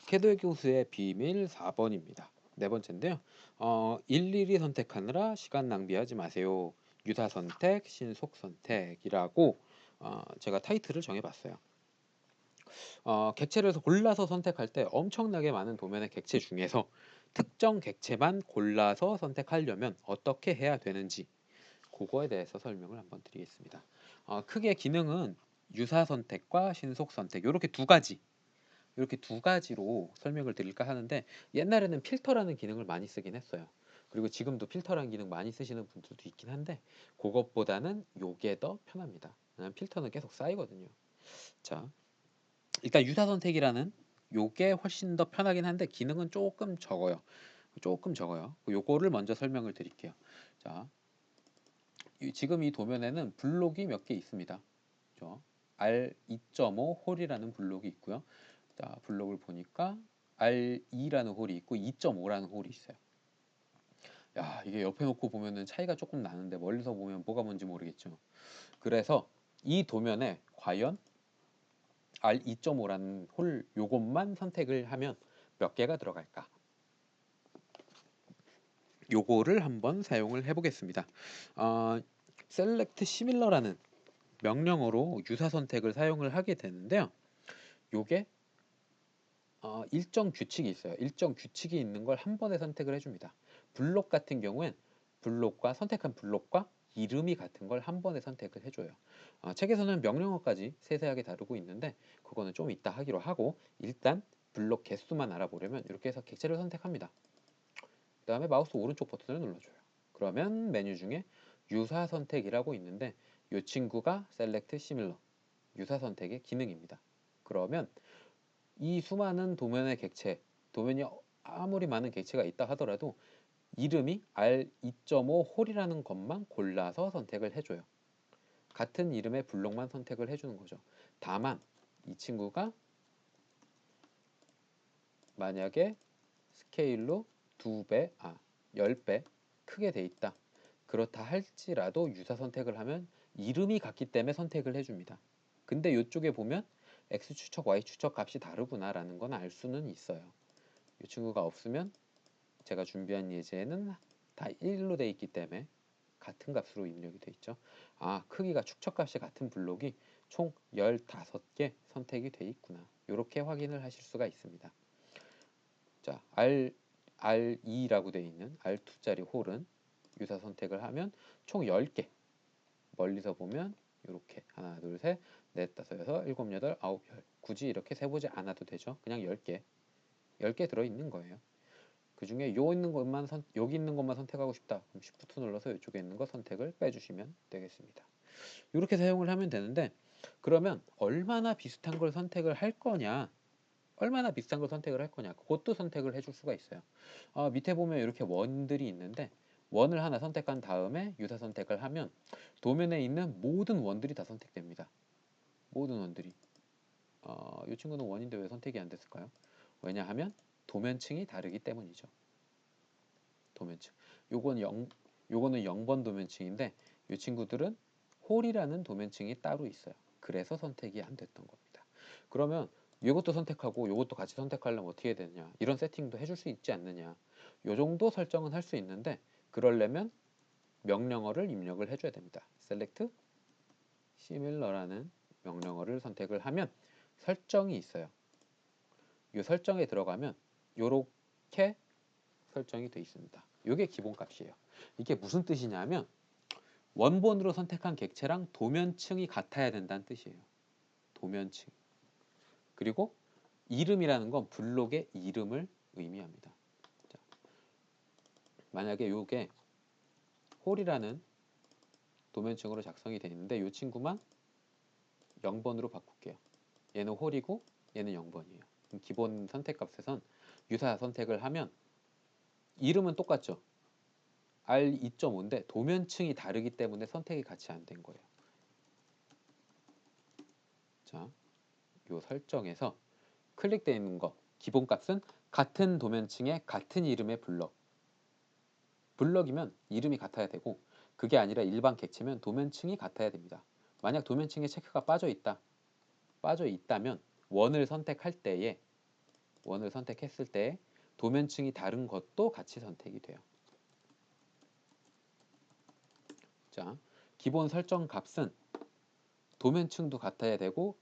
캐드 교수의 비밀 4번입니다. 네 번째인데요. 일일이 선택하느라 시간 낭비하지 마세요. 유사 선택, 신속 선택이라고 제가 타이틀을 정해봤어요. 객체를 골라서 선택할 때 엄청나게 많은 도면의 객체 중에서 특정 객체만 골라서 선택하려면 어떻게 해야 되는지 그거에 대해서 설명을 한번 드리겠습니다. 크게 기능은 유사 선택과 신속 선택 이렇게 두 가지로 설명을 드릴까 하는데, 옛날에는 필터라는 기능을 많이 쓰긴 했어요. 그리고 지금도 필터라는 기능 많이 쓰시는 분들도 있긴 한데, 그것보다는 요게 더 편합니다. 왜냐면 필터는 계속 쌓이거든요. 자, 일단 유사 선택이라는 요게 훨씬 더 편하긴 한데 기능은 조금 적어요. 요거를 먼저 설명을 드릴게요. 자, 지금 이 도면에는 블록이 몇 개 있습니다. R2.5 홀이라는 블록이 있고요. 자, 블록을 보니까 R2라는 홀이 있고 2.5라는 홀이 있어요. 야, 이게 옆에 놓고 보면은 차이가 조금 나는데 멀리서 보면 뭐가 뭔지 모르겠죠. 그래서 이 도면에 과연 R2.5라는 홀 요것만 선택을 하면 몇 개가 들어갈까? 요거를 한번 사용을 해보겠습니다. select similar라는 명령어로 유사 선택을 사용을 하게 되는데요. 요게 일정 규칙이 있어요. 일정 규칙이 있는 걸 한 번에 선택을 해줍니다. 블록 같은 경우엔 선택한 블록과 이름이 같은 걸 한 번에 선택을 해줘요. 책에서는 명령어까지 세세하게 다루고 있는데 그거는 좀 이따 하기로 하고, 일단 블록 개수만 알아보려면 이렇게 해서 객체를 선택합니다. 그 다음에 마우스 오른쪽 버튼을 눌러줘요. 그러면 메뉴 중에 유사 선택이라고 있는데 이 친구가 select similar 유사 선택의 기능입니다. 그러면 이 수많은 도면의 객체, 도면이 아무리 많은 객체가 있다 하더라도 이름이 R2.5 홀이라는 것만 골라서 선택을 해줘요. 같은 이름의 블록만 선택을 해주는 거죠. 다만 이 친구가 만약에 스케일로 2배, 10배 크게 돼 있다. 그렇다 할지라도 유사 선택을 하면 이름이 같기 때문에 선택을 해줍니다. 근데 이쪽에 보면 X 추적, Y 추적 값이 다르구나라는 건 알 수는 있어요. 이 친구가 없으면 제가 준비한 예제는 다 1로 돼 있기 때문에 같은 값으로 입력이 돼 있죠. 크기가 축척값이 같은 블록이 총 15개 선택이 돼 있구나. 이렇게 확인을 하실 수가 있습니다. 자, R2라고 돼 있는 R2짜리 홀은 유사 선택을 하면 총 10개. 멀리서 보면 이렇게 하나, 둘, 셋, 넷, 다섯, 여섯, 일곱, 여덟, 아홉, 열. 굳이 이렇게 세보지 않아도 되죠. 그냥 10개 들어 있는 거예요. 그 중에 여기 있는 것만 선택하고 싶다. 그럼 Shift 눌러서 이쪽에 있는 거 선택을 빼주시면 되겠습니다. 이렇게 사용을 하면 되는데, 그러면 얼마나 비슷한 걸 선택을 할 거냐? 그것도 선택을 해줄 수가 있어요. 밑에 보면 이렇게 원들이 있는데 원을 하나 선택한 다음에 유사 선택을 하면 도면에 있는 모든 원들이 다 선택됩니다. 모든 원들이. 이 친구는 원인데 왜 선택이 안 됐을까요? 왜냐하면 도면층이 다르기 때문이죠. 도면층. 요거는 0번 도면층인데 이 친구들은 홀이라는 도면층이 따로 있어요. 그래서 선택이 안 됐던 겁니다. 그러면 이것도 선택하고 이것도 같이 선택하려면 어떻게 해야 되느냐, 이런 세팅도 해줄 수 있지 않느냐, 요 정도 설정은 할 수 있는데 그러려면 명령어를 입력을 해줘야 됩니다. select similar라는 명령어를 선택을 하면 설정이 있어요. 이 설정에 들어가면 이렇게 설정이 되어 있습니다. 이게 기본값이에요. 이게 무슨 뜻이냐면 원본으로 선택한 객체랑 도면층이 같아야 된다는 뜻이에요. 도면층. 그리고 이름이라는 건 블록의 이름을 의미합니다. 자, 만약에 이게 홀이라는 도면층으로 작성이 되어 있는데 이 친구만 0번으로 바꿀게요. 얘는 홀이고 얘는 0번이에요. 기본 선택값에선 유사 선택을 하면 이름은 똑같죠. R2.5인데 도면층이 다르기 때문에 선택이 같이 안 된 거예요. 자, 요 설정에서 클릭되어 있는 거 기본값은 같은 도면층의 같은 이름의 블럭이면 이름이 같아야 되고, 그게 아니라 일반 객체면 도면층이 같아야 됩니다. 만약 도면층에 체크가 빠져 있다면 원을 선택할 때에 원을 선택했을 때 도면층이 다른 것도 같이 선택이 돼요. 자, 기본 설정 값은 도면층도 같아야 되고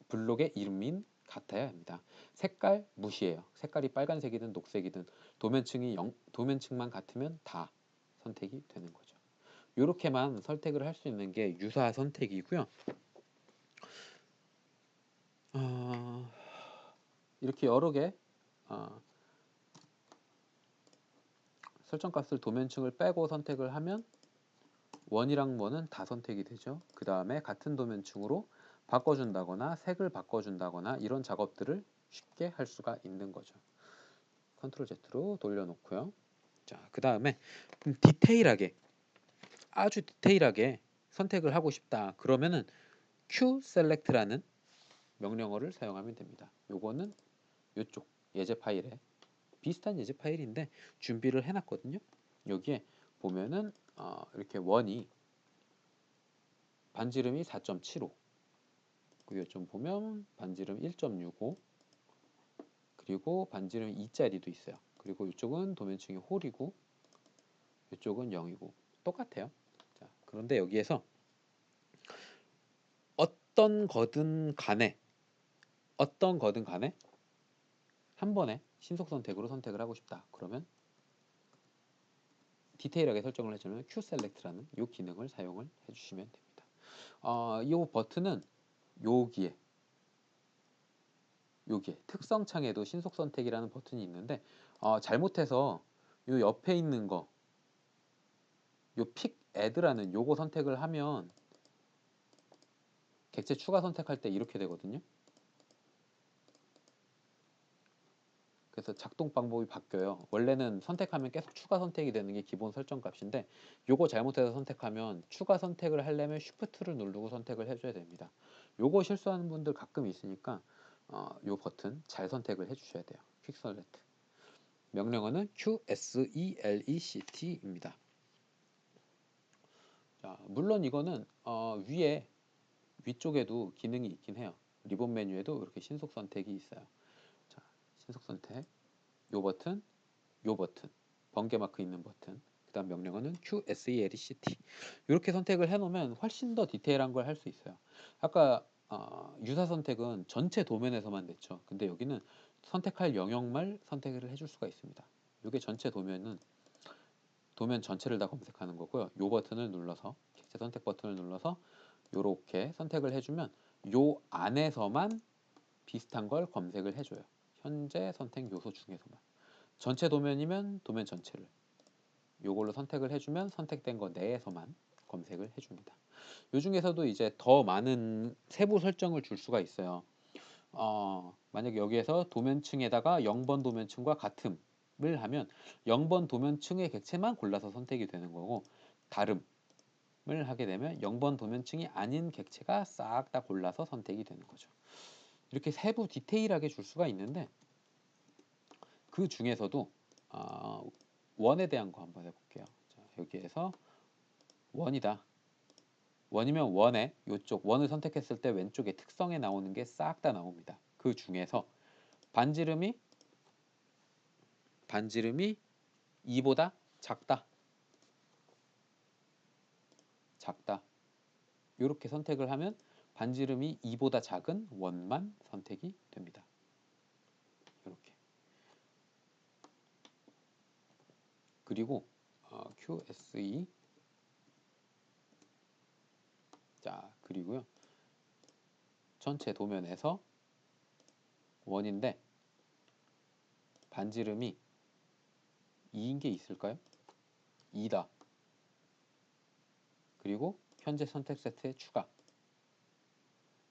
블록의 이름인 같아야 합니다. 색깔 무시해요. 색깔이 빨간색이든 녹색이든 도면층만 같으면 다 선택이 되는 거죠. 이렇게만 선택을 할 수 있는 게 유사 선택이고요. 이렇게 여러 개 설정값을 도면층을 빼고 선택을 하면 원이랑 원은 다 선택이 되죠. 그 다음에 같은 도면층으로 바꿔준다거나 색을 바꿔준다거나 이런 작업들을 쉽게 할 수가 있는 거죠. 컨트롤 Z로 돌려놓고요. 자, 그 다음에 디테일하게 아주 디테일하게 선택을 하고 싶다. 그러면은 QSelect라는 명령어를 사용하면 됩니다. 요거는 요쪽 예제 파일에 비슷한 예제 파일인데 준비를 해놨거든요. 여기에 보면은 이렇게 원이 반지름이 4.75 그리고 좀 보면 반지름 1.65 그리고 반지름 2짜리도 있어요. 그리고 이쪽은 도면층이 홀이고 이쪽은 0이고 똑같아요. 자, 그런데 여기에서 어떤 거든 간에 한 번에 신속 선택으로 선택을 하고 싶다. 그러면 디테일하게 설정을 해주면 QSelect라는 이 기능을 사용을 해주시면 됩니다. 이 버튼은 여기에 특성 창에도 신속 선택이라는 버튼이 있는데 잘못해서 이 옆에 있는 거 요 픽 애드라는 요거 선택을 하면 객체 추가 선택할 때 이렇게 되거든요. 그래서 작동 방법이 바뀌어요. 원래는 선택하면 계속 추가 선택이 되는 게 기본 설정 값인데 요거 잘못해서 선택하면 추가 선택을 하려면 Shift를 누르고 선택을 해줘야 됩니다. 요거 실수하는 분들 가끔 있으니까 요 버튼 잘 선택을 해주셔야 돼요. Quick Select. 명령어는 QSELECT입니다. 자, 물론 이거는 위쪽에도 기능이 있긴 해요. 리본 메뉴에도 이렇게 신속 선택이 있어요. 자, 신속 선택. 요 버튼, 번개 마크 있는 버튼. 그다음 명령어는 QSELECT. 이렇게 선택을 해놓으면 훨씬 더 디테일한 걸 할 수 있어요. 아까 유사 선택은 전체 도면에서만 됐죠. 근데 여기는 선택할 영역만 선택을 해줄 수가 있습니다. 이게 전체 도면 전체를 다 검색하는 거고요. 요 버튼을 눌러서 객체 선택 버튼을 눌러서 요렇게 선택을 해주면 요 안에서만 비슷한 걸 검색을 해줘요. 현재 선택 요소 중에서만. 전체 도면이면 도면 전체를 요걸로 선택을 해주면 선택된 거 내에서만 검색을 해줍니다. 요 중에서도 이제 더 많은 세부 설정을 줄 수가 있어요. 만약에 여기에서 도면층에다가 0번 도면층과 같음을 하면 0번 도면층의 객체만 골라서 선택이 되는 거고 다름을 하게 되면 0번 도면층이 아닌 객체가 싹 다 골라서 선택이 되는 거죠. 이렇게 세부 디테일하게 줄 수가 있는데 그 중에서도 원에 대한 거 한번 해볼게요. 자, 여기에서 원이다. 원이면 원에 이쪽 원을 선택했을 때 왼쪽에 특성에 나오는 게 싹 다 나옵니다. 그 중에서 반지름이 2보다 작다. 이렇게 선택을 하면 반지름이 2보다 작은 원만 선택이 됩니다. 이렇게. 그리고 QSE 자, 그리고요. 전체 도면에서 원인데 반지름이 2인 게 있을까요? 2다. 그리고 현재 선택 세트에 추가.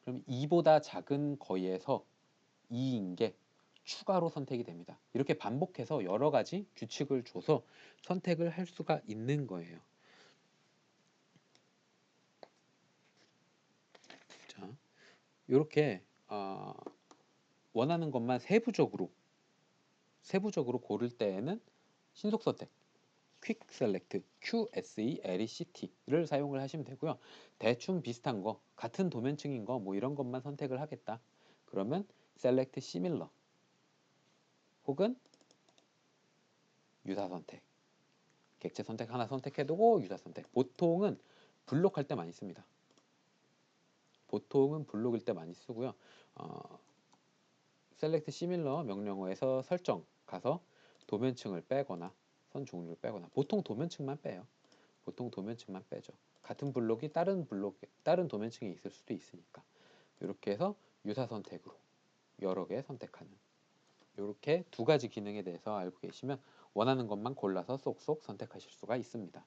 그럼 2보다 작은 거에서 2인 게 추가로 선택이 됩니다. 이렇게 반복해서 여러 가지 규칙을 줘서 선택을 할 수가 있는 거예요. 자, 이렇게 원하는 것만 세부적으로 고를 때에는 신속 선택 Quick Select QSELECT를 사용을 하시면 되고요. 대충 비슷한 거 같은 도면층인 거 뭐 이런 것만 선택을 하겠다. 그러면 Select Similar 혹은 유사 선택. 객체 선택 하나 선택해두고 유사 선택. 보통은 블록할 때 많이 씁니다. 보통은 블록일 때 많이 쓰고요. select similar 명령어에서 설정 가서 도면층을 빼거나 선 종류를 빼거나 보통 도면층만 빼요. 보통 도면층만 빼죠. 같은 블록이 다른 도면층에 있을 수도 있으니까. 이렇게 해서 유사 선택으로 여러 개 선택하는 이렇게 두 가지 기능에 대해서 알고 계시면 원하는 것만 골라서 쏙쏙 선택하실 수가 있습니다.